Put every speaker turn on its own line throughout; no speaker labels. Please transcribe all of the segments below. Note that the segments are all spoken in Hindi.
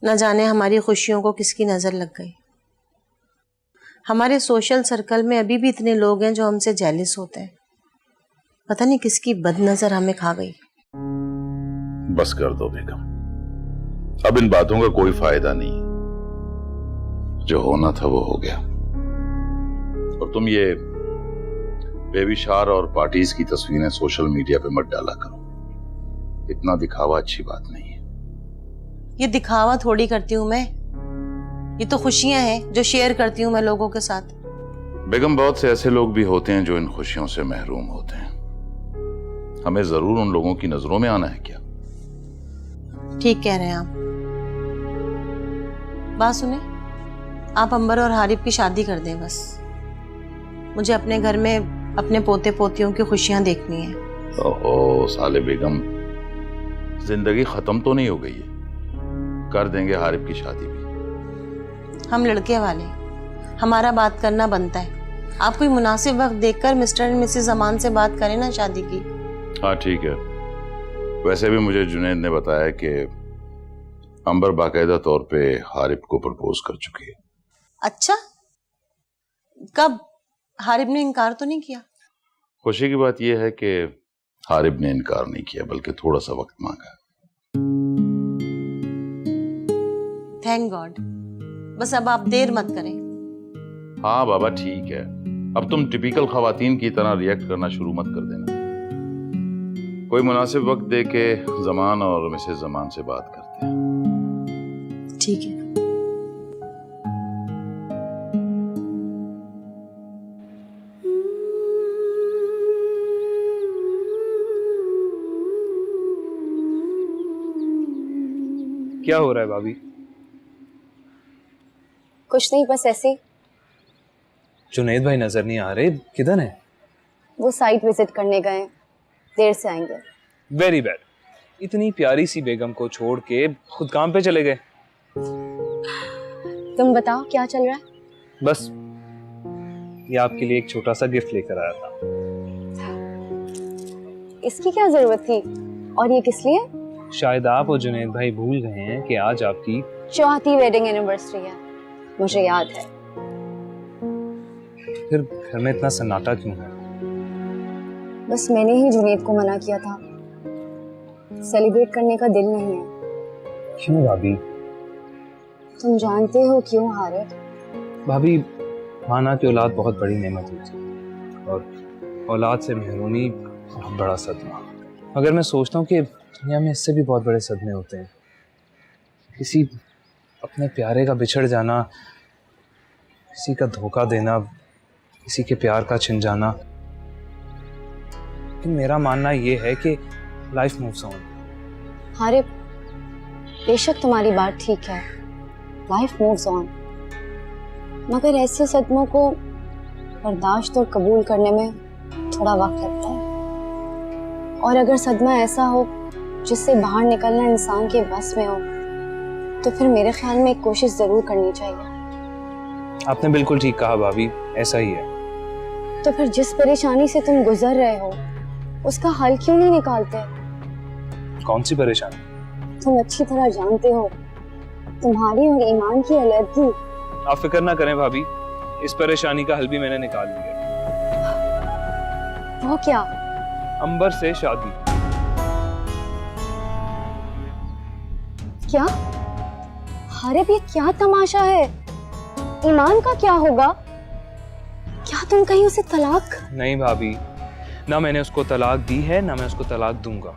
न जाने हमारी खुशियों को किसकी नजर लग गई। हमारे सोशल सर्कल में अभी भी इतने लोग हैं जो हमसे जेलिस होते हैं। पता नहीं किसकी बदनजर हमें खा गई।
बस कर दो बेगम, अब इन बातों का कोई फायदा नहीं। जो होना था वो हो गया। और तुम ये बेबी शावर और पार्टीज की तस्वीरें सोशल मीडिया पे मत डाला करो। इतना दिखावा अच्छी बात नहीं है।
ये दिखावा थोड़ी करती हूँ मैं, ये तो खुशियां हैं जो शेयर करती हूँ मैं लोगों के साथ।
बेगम, बहुत से ऐसे लोग भी होते हैं जो इन खुशियों से महरूम होते हैं। हमें जरूर उन लोगों की नजरों में आना है क्या?
ठीक कह रहे हैं आप। बात सुने, आप अंबर और हारिब की शादी कर दें बस। मुझे अपने घर में अपने पोते पोतियों की खुशियां देखनी है।
ओहो साले बेगम, जिंदगी खत्म तो नहीं हो गई है। कर देंगे हारिब की शादी भी।
हम लड़के वाले, हमारा बात करना बनता है। आप कोई मुनासिब वक्त देखकर मिस्टर एंड मिसेस अमान से बात करें ना शादी की।
हाँ ठीक है। वैसे भी मुझे जुनैद ने बताया कि अंबर बाकायदा तौर पे हारिब को प्रपोज कर चुकी है।
अच्छा, कब? हारिब ने इनकार तो नहीं किया?
खुशी की बात यह है कि हारिब ने इनकार नहीं किया, बल्कि थोड़ा सा वक्त मांगा।
Thank God. बस अब आप देर मत करें।
हाँ बाबा ठीक है, अब तुम टिपिकल खवातीन की तरह रिएक्ट करना शुरू मत कर देना। कोई मुनासिब वक्त दे के जमान और मिसेस जमान से बात करते हैं।
ठीक है।
क्या हो रहा है भाभी?
कुछ नहीं, बस ऐसे ही।
जुनैद भाई नजर नहीं आ रहे, किधर हैं?
वो साइट विजिट करने गए, देर से आएंगे।
Very bad. इतनी प्यारी सी बेगम को छोड़ के खुद काम पे चले गए।
तुम बताओ क्या चल रहा है?
बस ये आपके लिए एक छोटा सा गिफ्ट लेकर आया था।
इसकी क्या जरूरत थी? और ये किस लिए?
शायद आप और जुनैद भाई भूल गए हैं कि आज आपकी
4वीं वेडिंग एनिवर्सरी है। मुझे याद है।
फिर घर में इतना सन्नाटा क्यों है?
बस मैंने ही जुनैद को मना किया था। सेलिब्रेट करने का दिल नहीं है।
क्यों भाभी?
तुम जानते हो क्यों हारिब?
भाभी, माना की औलाद बहुत बड़ी नेमत होती है और औलाद से महरूमी बहुत बड़ा सदमा। मगर मैं सोचता हूँ कि दुनिया में इससे भी बहुत बड़े सदमे होते हैं। किसी अपने प्यारे का बिछड़ जाना, किसी का धोखा देना, किसी के प्यार का छिन जाना। लेकिन मेरा मानना यह है कि लाइफ मूव्स ऑन।
हारिब, बेशक तुम्हारी बात ठीक है, लाइफ मूव्स ऑन, मगर ऐसे सदमों को बर्दाश्त और कबूल करने में थोड़ा वक्त लगता है। और अगर सदमा ऐसा हो जिससे बाहर निकलना इंसान के बस में हो, तो फिर मेरे ख्याल में एक कोशिश जरूर करनी चाहिए।
आपने बिल्कुल ठीक कहा भाभी, ऐसा ही है।
तो फिर जिस परेशानी से तुम गुजर रहे हो उसका हल क्यों नहीं निकालते?
कौन सी परेशानी?
तुम अच्छी तरह जानते हो, तुम्हारी और ईमान की अलग।
आप फिक्र ना करें भाभी, इस परेशानी का हल भी मैंने निकाल लिया।
वो क्या?
अंबर से शादी।
क्या? हारिब, ये क्या तमाशा है? ईमान का क्या होगा? क्या तुम कहीं उसे तलाक?
नहीं भाभी, ना मैंने उसको तलाक दी है, ना मैं उसको तलाक दूंगा,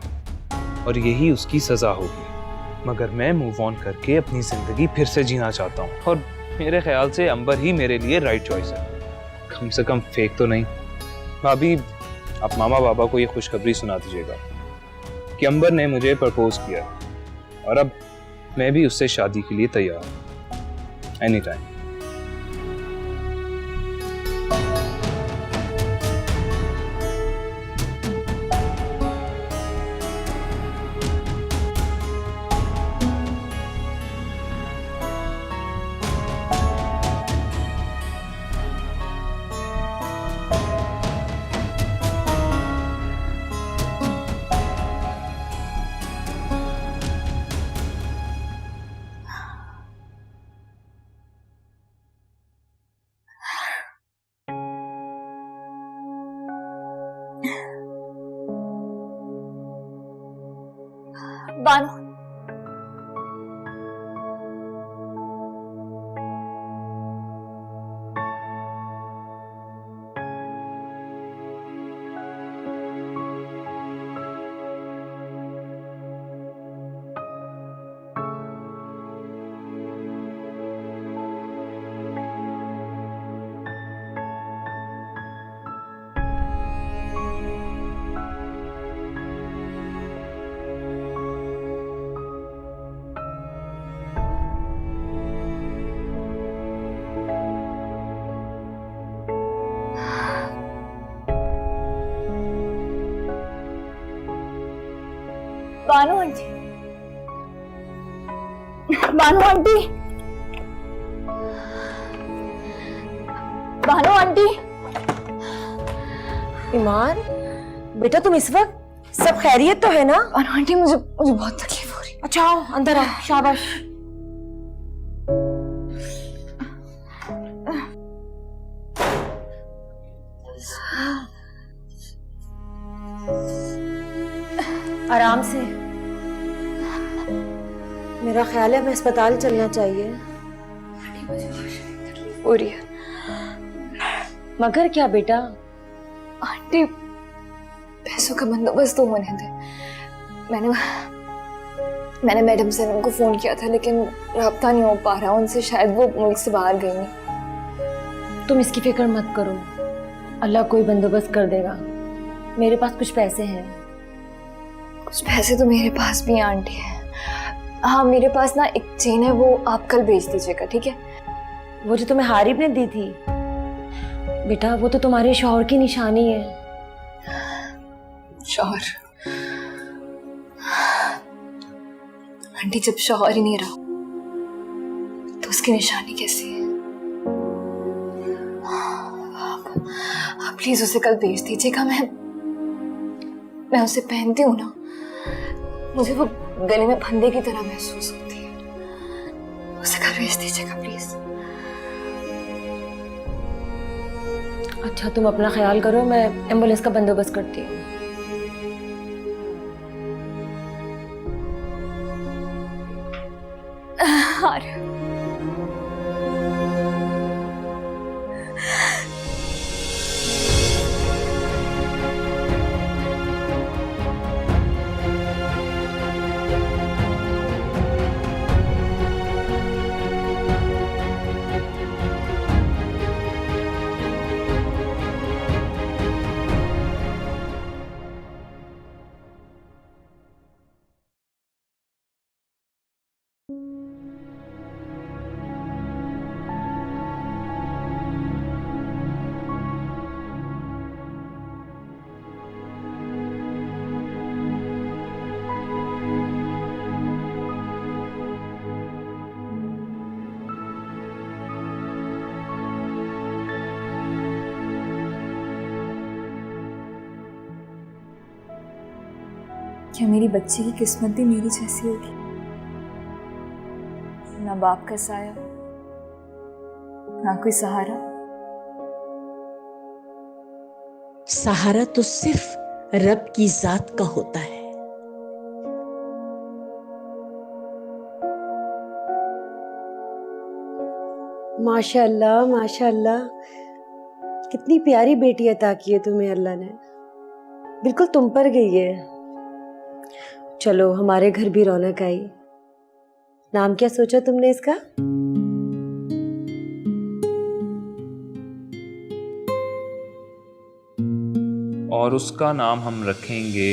और यही उसकी सजा होगी। मगर मैं मूव ऑन करके अपनी जिंदगी फिर से जीना चाहता हूँ, और मेरे ख्याल से अंबर ही मेरे लिए राइट चॉइस है। कम से कम फेक तो नहीं। भाभी, आप मामा बाबा को ये खुशखबरी सुना दीजिएगा कि अंबर ने मुझे प्रपोज किया, और अब मैं भी उससे शादी के लिए तैयार हूँ, any time.
Bano, Bano aunty, Bano aunty, Bano aunty.
Iman, बेटा तुम इस वक्त सब खैरियत तो है ना?
बानो आंटी, मुझे बहुत तकलीफ हो रही है।
अच्छा आओ अंदर आओ, शाबाश। आराम से। मेरा ख्याल है हमें अस्पताल चलना चाहिए।
हो रही है
मगर क्या बेटा?
आंटी, पैसों का बंदोबस्त तो होने दे। मैंने मैडम से उनको फोन किया था, लेकिन राब्ता नहीं हो पा रहा उनसे। शायद वो मुल्क से बाहर गई नहीं।
तुम इसकी फिक्र मत करो, अल्लाह कोई बंदोबस्त कर देगा। मेरे पास कुछ पैसे हैं।
कुछ पैसे तो मेरे पास भी हैं आंटी है। हाँ, मेरे पास ना एक चेन है, वो आप कल भेज दीजिएगा, ठीक है?
वो जो तुम्हें हारिब ने दी थी बेटा, वो तो तुम्हारे शौहर की निशानी है।
शौहर? आंटी, जब शौहर ही नहीं रहा तो उसकी निशानी कैसी है? आप प्लीज उसे कल भेज दीजिएगा। मैं उसे पहनती हूँ ना, मुझे वो गले में फंदे की तरह महसूस होती है। उसे कल भेज दीजिएगा प्लीज।
अच्छा तुम अपना ख्याल करो, मैं एम्बुलेंस का बंदोबस्त करती हूँ।
क्या मेरी बच्ची की किस्मत भी मेरी जैसी होगी? ना बाप का साया, ना कोई सहारा।
सहारा तो सिर्फ रब की जात का होता है।
माशाअल्लाह माशाअल्लाह, कितनी प्यारी बेटी अता की है तुम्हें अल्लाह ने। बिल्कुल तुम पर गई है। चलो हमारे घर भी रौनक आई। नाम क्या सोचा तुमने इसका?
और उसका नाम हम रखेंगे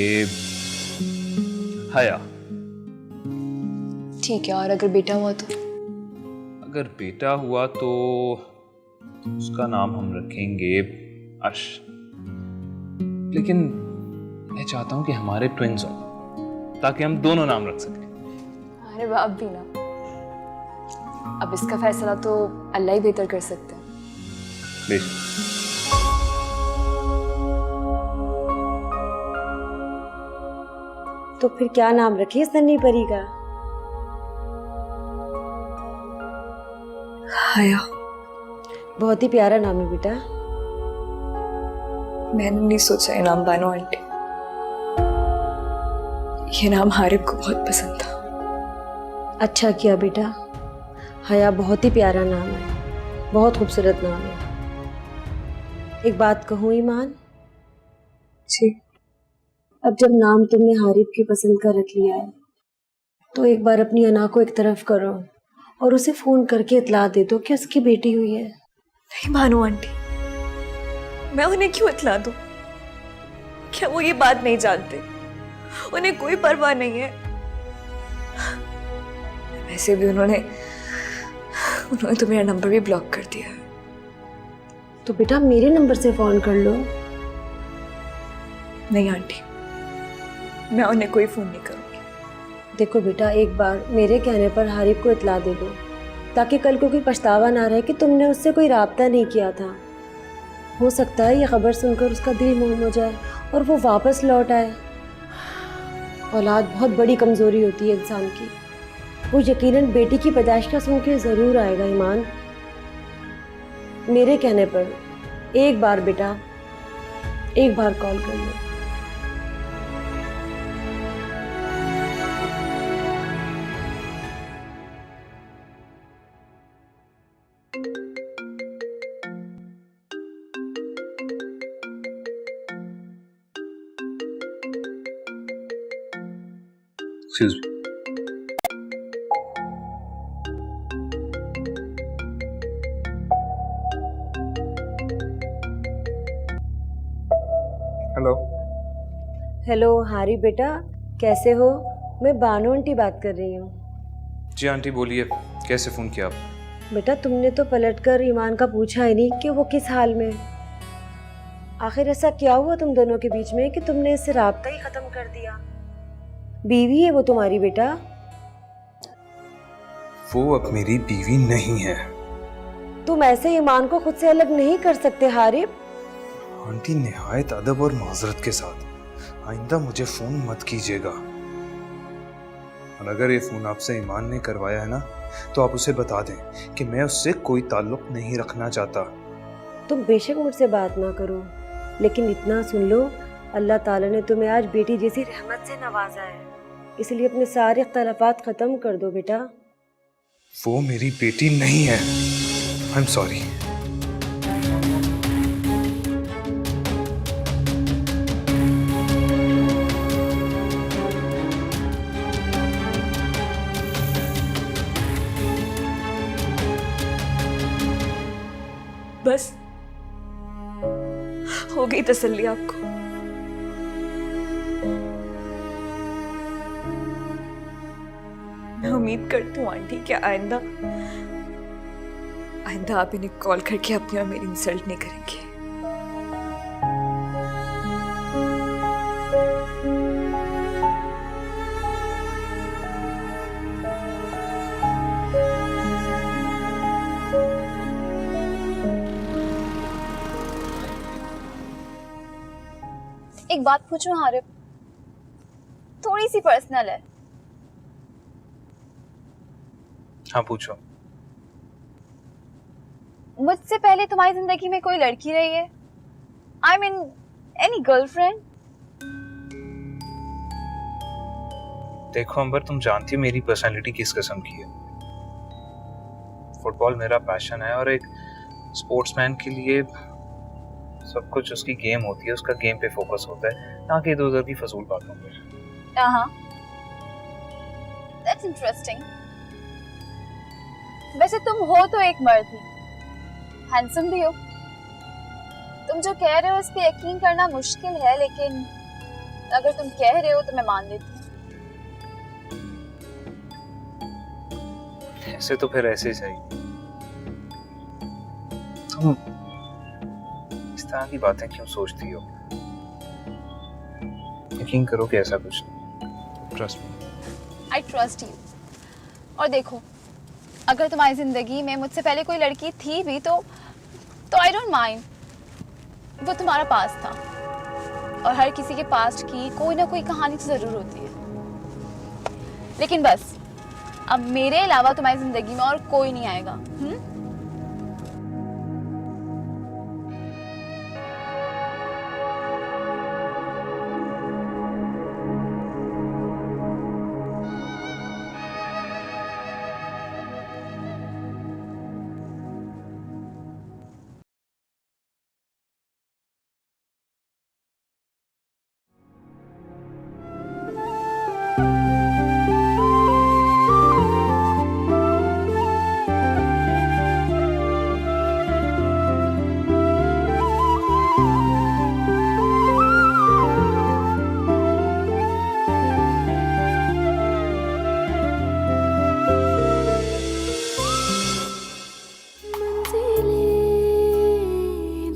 हया।
ठीक है, और अगर बेटा हुआ तो?
अगर बेटा हुआ तो उसका नाम हम रखेंगे अर्श। लेकिन मैं चाहता हूं कि हमारे ट्विंस हों, ताकि हम दोनों नाम रख सकें।
अरे बाप भी ना, अब इसका फैसला तो अल्लाह ही बेहतर कर सकते हैं।
बेशक।
तो फिर क्या नाम रखिए सन्नी परी का?
हया।
बहुत ही प्यारा नाम है बेटा।
मैंने नहीं सोचा ये नाम बानो आंटी। ये नाम हारिब को बहुत पसंद था।
अच्छा किया बेटा। हया बहुत ही प्यारा नाम है, बहुत खूबसूरत नाम है। एक बात कहूँ ईमान?
जी।
अब जब नाम तुमने हारिब की पसंद का रख लिया है तो एक बार अपनी अना को एक तरफ करो और उसे फोन करके इतला दे दो कि उसकी बेटी हुई है।
नहीं मानो आंटी, मैं उन्हें क्यों इतला दूं? क्या वो ये बात नहीं जानते? उन्हें कोई परवाह नहीं है। वैसे भी उन्होंने तो मेरा नंबर भी ब्लॉक कर दिया है।
तो बेटा मेरे नंबर से फोन कर लो।
नहीं आंटी, मैं उन्हें कोई फोन नहीं करूंगी।
देखो बेटा, एक बार मेरे कहने पर हारिब को इतला दे दो ताकि कल को कोई पछतावा ना रहे कि तुमने उससे कोई राब्ता नहीं किया था। हो सकता है ये खबर सुनकर उसका दिल मोम हो जाए और वो वापस लौट आए। औलाद बहुत बड़ी कमज़ोरी होती है इंसान की। वो यकीनन बेटी की पैदाइश का सुन के ज़रूर आएगा ईमान। मेरे कहने पर एक बार बेटा, एक बार कॉल कर लो।
Excuse me. Hello.
Hello Harib बेटा, कैसे हो? मैं बानो आंटी बात कर रही हूँ।
जी आंटी बोलिए, कैसे फ़ोन किया आप?
बेटा तुमने तो पलटकर ईमान का पूछा ही नहीं कि वो किस हाल में। आखिर ऐसा क्या हुआ तुम दोनों के बीच में कि तुमने इससे राब्ता ही खत्म कर दिया? बीवी है वो तुम्हारी बेटा?
वो अब मेरी बीवी नहीं है।
तुम ऐसे ईमान को खुद से अलग नहीं कर सकते हारिब।
आंटी निहायत अदब और माजरत के साथ, आइंदा मुझे फ़ोन मत कीजिएगा। और अगर ये फ़ोन आपसे ईमान ने करवाया है ना, तो आप उसे बता दें कि मैं उससे कोई ताल्लुक नहीं रखना चाहता।
तुम बेशक मुझसे बात ना करो, लेकिन इतना सुन लो, अल्लाह ताला ने तुम्हें आज बेटी जैसी रहमत से नवाजा है, इसलिए अपने सारे इख्तलाफात ख़त्म कर दो बेटा।
वो मेरी बेटी नहीं है। I am sorry.
बस हो गई तसल्ली आपको? मैं उम्मीद करती हूँ आंटी कि आइंदा आप इन्हें कॉल करके अपनी और मेरी इंसल्ट नहीं करेंगे।
एक बात पूछूं हारिब, थोड़ी सी पर्सनल है।
हाँ पूछो।
मुझसे पहले तुम्हारी जिंदगी में कोई लड़की रही है? I mean any girlfriend?
देखो अंबर, तुम जानती हो मेरी पर्सनालिटी किस किस्म की है। फुटबॉल मेरा पैशन है और एक स्पोर्ट्समैन के लिए सब कुछ उसकी गेम होती है, उसका गेम पे फोकस होता है, ना कि इधर उधर की फजूल बातों पर।
हाँ, दैट्स इंटरेस्टिंग। वैसे तुम हो तो एक मर्द ही, हैंडसम भी हो। तुम जो कह रहे हो इस पे यकीन करना मुश्किल है, लेकिन अगर तुम कह रहे हो तो मैं मान लेती हूँ।
ऐसे तो फिर ऐसे सही। तुम इस तरह की बातें क्यों सोचती हो? यकीन करो कि ऐसा कुछ नहीं। Trust me.
I trust you. और देखो, अगर तुम्हारी जिंदगी में मुझसे पहले कोई लड़की थी भी तो आई डोंट माइंड। वो तुम्हारा पास्ट था, और हर किसी के पास्ट की कोई ना कोई कहानी तो जरूर होती है। लेकिन बस अब मेरे अलावा तुम्हारी जिंदगी में और कोई नहीं आएगा।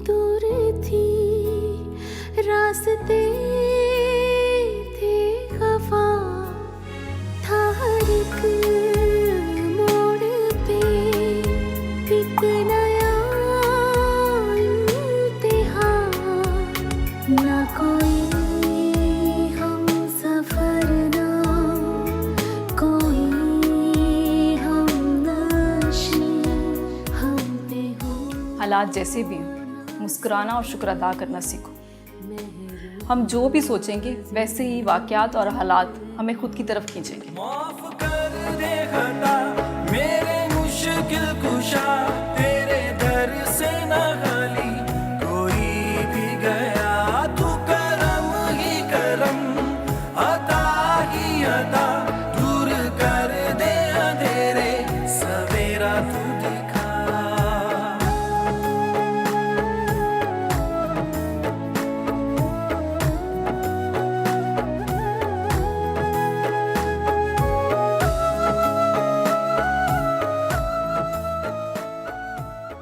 दूर थी, रास्ते थे खफा, था हर एक मोड़ पे एक नया इम्तिहान, ना कोई हम सफर, ना कोई हम नशी, हम पे हो।
हालात जैसे भी हों, मुस्कुराना और शुक्र अदा करना सीखो। हम जो भी सोचेंगे वैसे ही वाक़यात और हालात हमें खुद की तरफ खींचेंगे।
माफ कर दे खता मेरे मुश्किल कुशा, तेरे दर से न खाली कोई भी गया, तू करम ही करम, अता ही अता, दूर कर दे अंधेरे, सवेरा तू दिखा।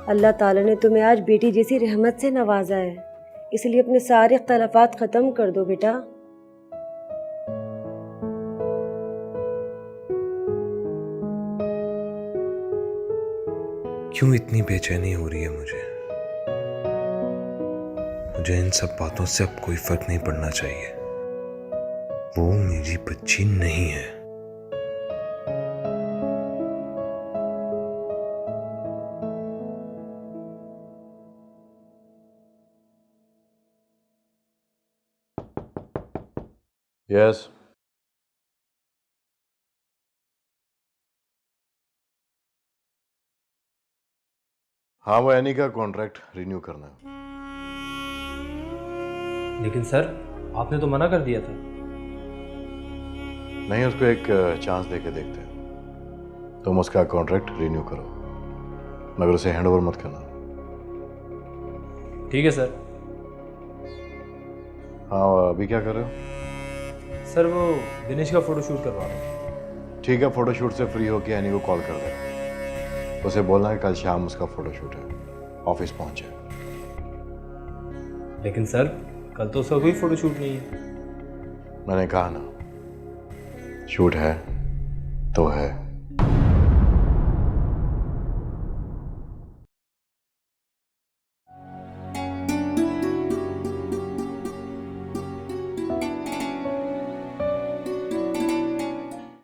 अल्लाह ताला ने तुम्हें आज बेटी जैसी रहमत से नवाजा है, इसलिए अपने सारे इख्तलाफात ख़त्म कर दो बेटा।
क्यों इतनी बेचैनी हो रही है मुझे? मुझे इन सब बातों से अब कोई फर्क नहीं पड़ना चाहिए। वो मेरी बच्ची नहीं है।
यस हाँ, वो एनी का कॉन्ट्रैक्ट रिन्यू करना है।
लेकिन सर, आपने तो मना कर दिया था।
नहीं, उसको एक चांस देके देखते हैं। तुम उसका कॉन्ट्रैक्ट रिन्यू करो, मगर उसे हैंडओवर मत करना।
ठीक है सर।
हाँ, अभी क्या कर रहे हो?
सर, वो दिनेश का फोटोशूट करवा रहा हूँ।
ठीक है, फोटोशूट से फ्री होके एनी को कॉल कर दे। उसे बोलना है कल शाम उसका फोटोशूट है, ऑफिस पहुंचे।
लेकिन सर, कल तो उसका कोई फोटोशूट नहीं है।
मैंने कहा ना, शूट है तो है।